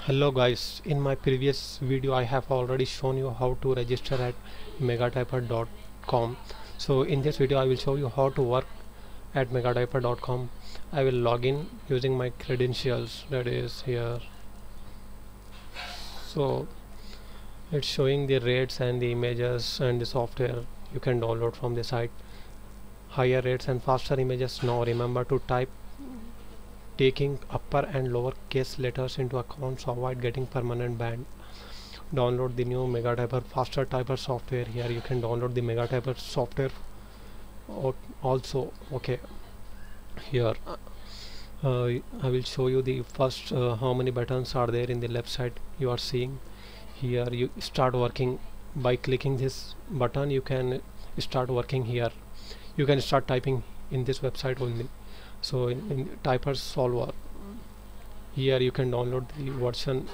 Hello guys, in my previous video I have already shown you how to register at megatyper.com. So in this video I will show you how to work at megatyper.com. I will log in using my credentials, that is here. So it's showing the rates and the images and the software you can download from the site. Higher rates and faster images. Now remember to type taking upper and lower case letters into account to avoid getting permanent banned. Download the new Megatyper faster typer software. Here you can download the Megatyper software also. Okay, here I will show you the first how many buttons are there in the left side. You are seeing here, you start working by clicking this button. You can start working here. You can start typing in this website only. So in typer solver, here you can download the version.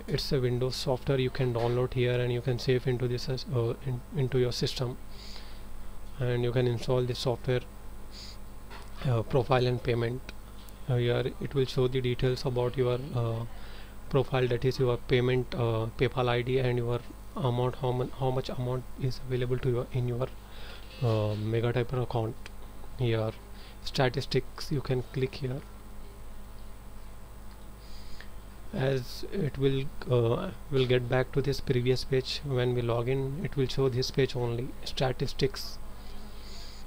It's a Windows software you can download here, and you can save into this as into your system, and you can install the software. Profile and payment. Here it will show the details about your profile, that is your payment, PayPal ID, and your amount, how much amount is available to you in your Megatyper account. Here statistics, you can click here. As it will get back to this previous page. When we log in, it will show this page only, statistics.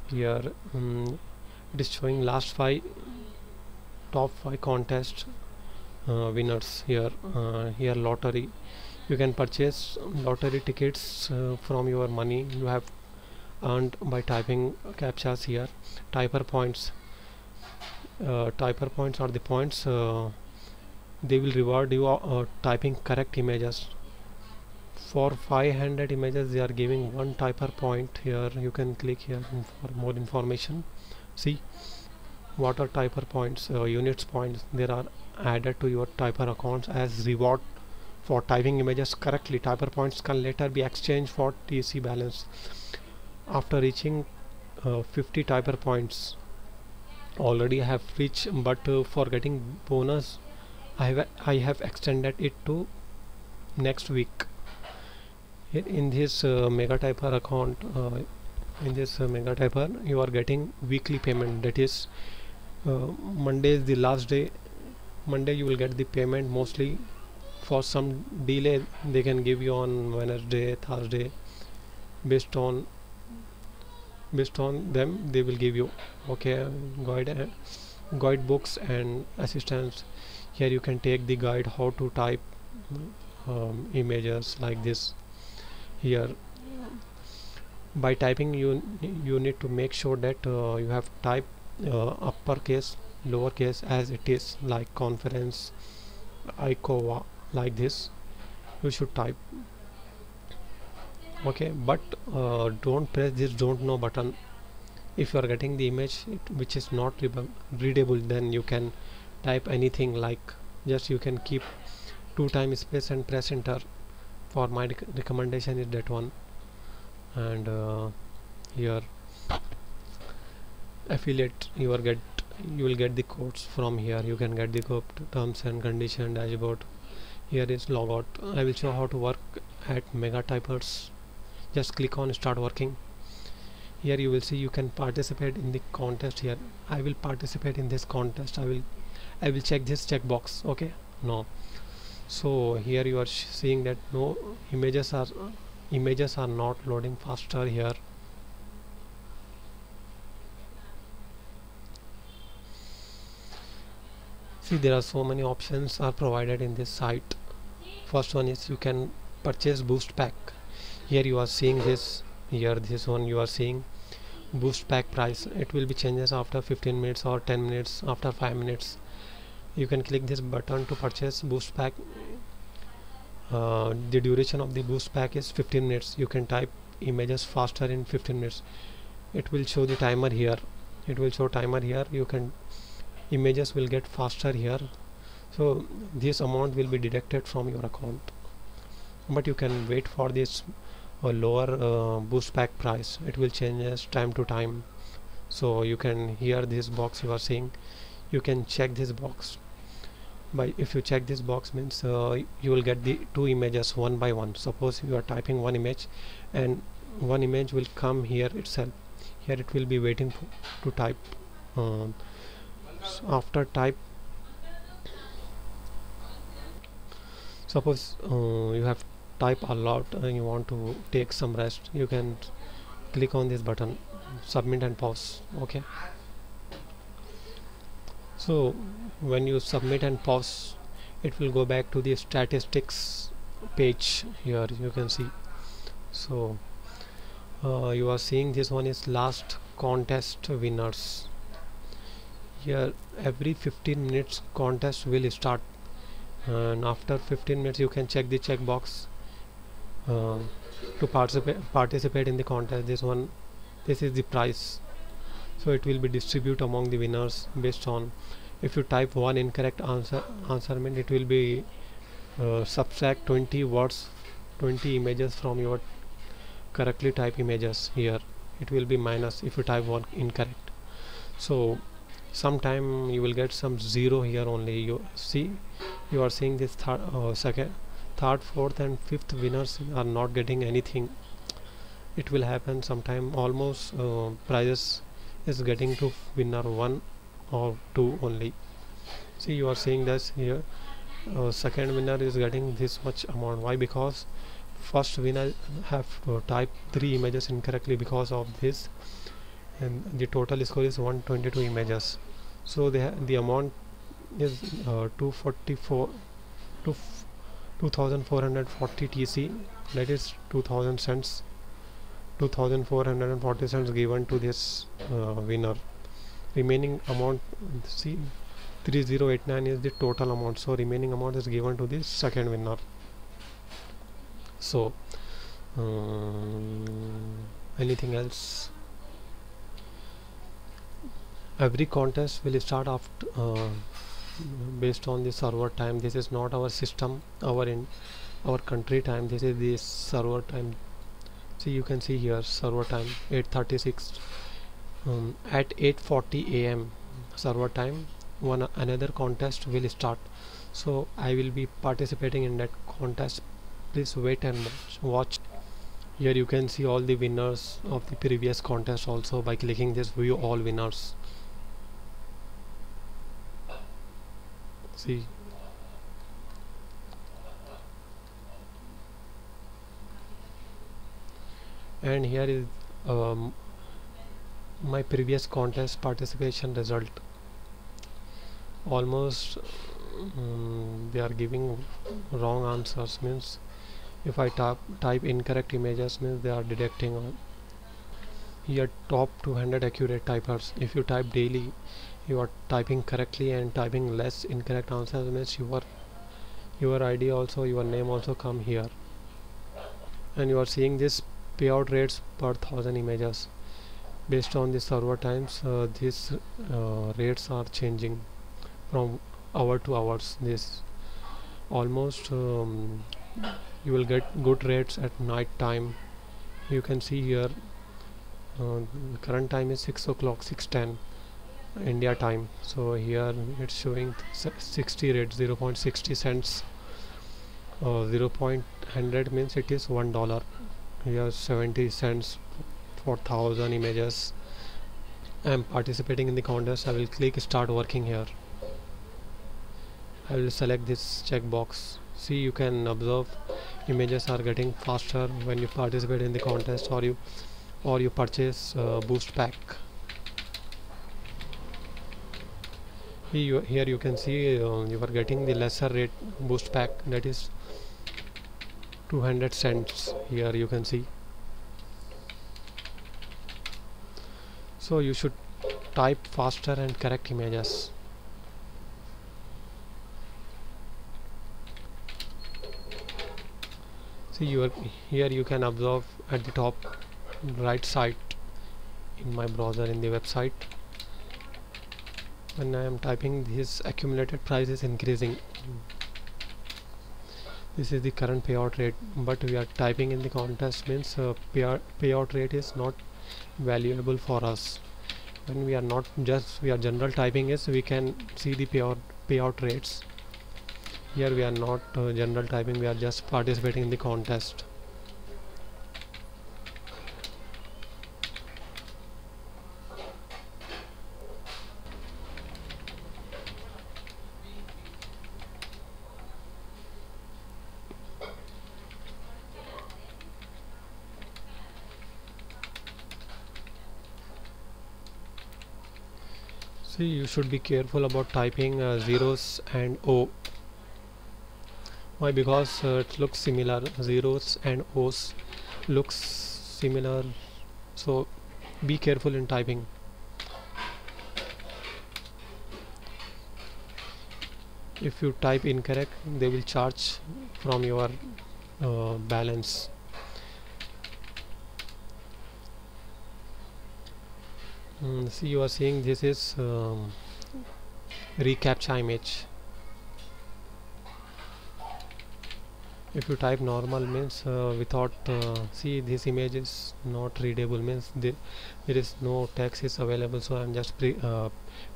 Here it is showing last top 5 contest winners. Here lottery, you can purchase lottery tickets from your money you have earned by typing captchas here. Typer points. Typer points are the points they will reward you typing correct images. For 500 images they are giving 1 typer point. Here you can click here for more information. See what are typer points, units points. There are added to your typer accounts as reward for typing images correctly. Typer points can later be exchanged for TC balance. After reaching 50 typer points, already I have reached, but for getting bonus I have extended it to next week. In this Megatyper account, in this Megatyper, you are getting weekly payment. That is, Monday is the last day. Monday you will get the payment. Mostly for some delay they can give you on Wednesday, Thursday, based on them they will give you. Okay, guide books and assistance. Here you can take the guide how to type images like this. Here by typing you need to make sure that you have typed uppercase, lowercase as it is, like conference, ICOA, like this you should type. Okay, but don't press this don't know button. If you are getting the image which is not readable, then you can type anything, like just you can keep 2 times space and press enter. For my recommendation is that one. And here affiliate, you will get the codes from here. You can get the code, terms and condition, dashboard. Here is logout. I will show how to work at Megatypers. Just click on start working. Here you will see you can participate in the contest. Here I will participate in this contest. I will check this checkbox. Okay, no. So here you are seeing that no images are not loading faster here. See, there are so many options are provided in this site. First one is you can purchase boost pack. Here you are seeing this. Here this one you are seeing boost pack price. It will be changes after 15 minutes or 10 minutes, after 5 minutes. You can click this button to purchase boost pack. The duration of the boost pack is 15 minutes. You can type images faster in 15 minutes. It will show the timer here. It will show timer here. You can images will get faster here. So this amount will be deducted from your account, but you can wait for this lower boost pack price. It will change as time to time. So you can, here this box you are seeing, you can check this box By if you check this box means you will get the two images one by one. Suppose you are typing one image and one image will come here itself. Here it will be waiting to type. So after type, suppose you have typed a lot and you want to take some rest, you can click on this button, submit and pause. Okay, so when you submit and pause, it will go back to the statistics page. Here you can see. So you are seeing this one is last contest winners. Here every 15 minutes contest will start, and after 15 minutes you can check the checkbox to participate in the contest. This is the price, so it will be distributed among the winners based on, if you type one incorrect answer mean it will be subtract 20 words, 20 images from your correctly type images. Here it will be minus if you type one incorrect. So sometime you will get some zero here only. You see, you are seeing this third, fourth and fifth winners are not getting anything. It will happen sometime. Almost prizes is getting to winner 1 or 2 only. See, you are seeing this here. Second winner is getting this much amount. Why? Because first winner have typed 3 images incorrectly. Because of this, and the total score is 122 images. So the amount is 244 to 2440 TC, that is 2000 cents, 2440 cents given to this winner. Remaining amount, see, 3089 is the total amount, so remaining amount is given to the second winner. So anything else? Every contest will start after based on the server time. This is not our system, our country time. This is the server time. See, you can see here server time 8:36. At 8:40 AM server time, another contest will start. So I will be participating in that contest. Please wait and watch. Here you can see all the winners of the previous contest also by clicking this view all winners. See, and here is my previous contest participation result. Almost they are giving wrong answers, means if I type incorrect images means they are deducting. Here top 200 accurate typers. If you type daily, you are typing correctly and typing less incorrect answers means your ID also, your name also come here. And you are seeing this payout rates per 1000 images. Based on the server times, these rates are changing from hour to hours. This almost you will get good rates at night time. You can see here current time is 6 o'clock, 6:10 India time. So here it's showing 60 rate, 0.60 cents. 0.100 means it is $1. Here 70 cents for 1000 images. I am participating in the contest. I will click start working here. I will select this checkbox. See, you can observe images are getting faster when you participate in the contest or you purchase boost pack. Here you can see you are getting the lesser rate boost pack, that is 200 cents. Here you can see. So you should type faster and correct images. See, here you can observe at the top right side in my browser, in the website, when I am typing, this accumulated price is increasing. This is the current payout rate, but we are typing in the contest means payout rate is not valuable for us. When we are not we are general typing is, we can see the payout rates. Here we are not general typing, we are just participating in the contest. See, you should be careful about typing zeros and O. Why? Because it looks similar. Zeros and O's looks similar, so be careful in typing. If you type incorrect, they will charge from your balance. See, you are seeing this is reCAPTCHA image. If you type normal means without see, this image is not readable, means there is no text is available, so I'm just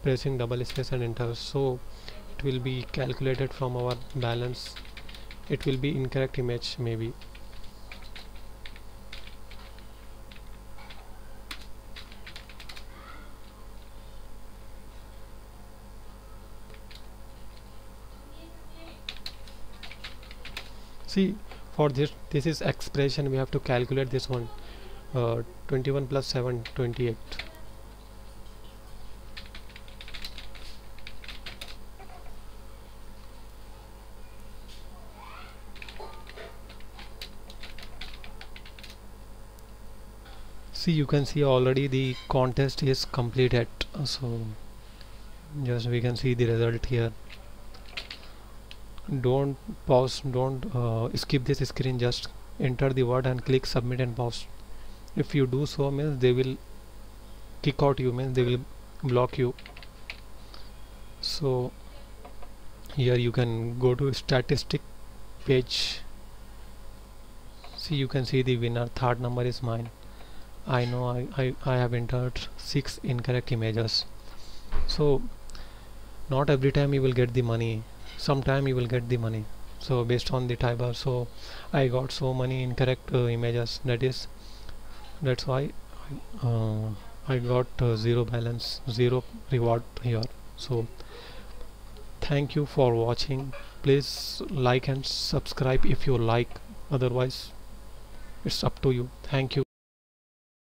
pressing double space and enter, so it will be calculated from our balance. It will be incorrect image maybe. See, for this is expression, we have to calculate this one. 21 plus 7, 28. See, you can see already the contest is completed, so just we can see the result here. Don't pause, don't skip this screen, just enter the word and click submit and pause. If you do so, means they will kick out you, means they will block you. So here you can go to statistic page. See, you can see the winner, third number is mine. I know I have entered 6 incorrect images. So not every time you will get the money, sometime you will get the money, so based on the typer. So I got so many incorrect images, that's why I got zero balance, zero reward here. So thank you for watching. Please like and subscribe if you like, otherwise it's up to you. Thank you.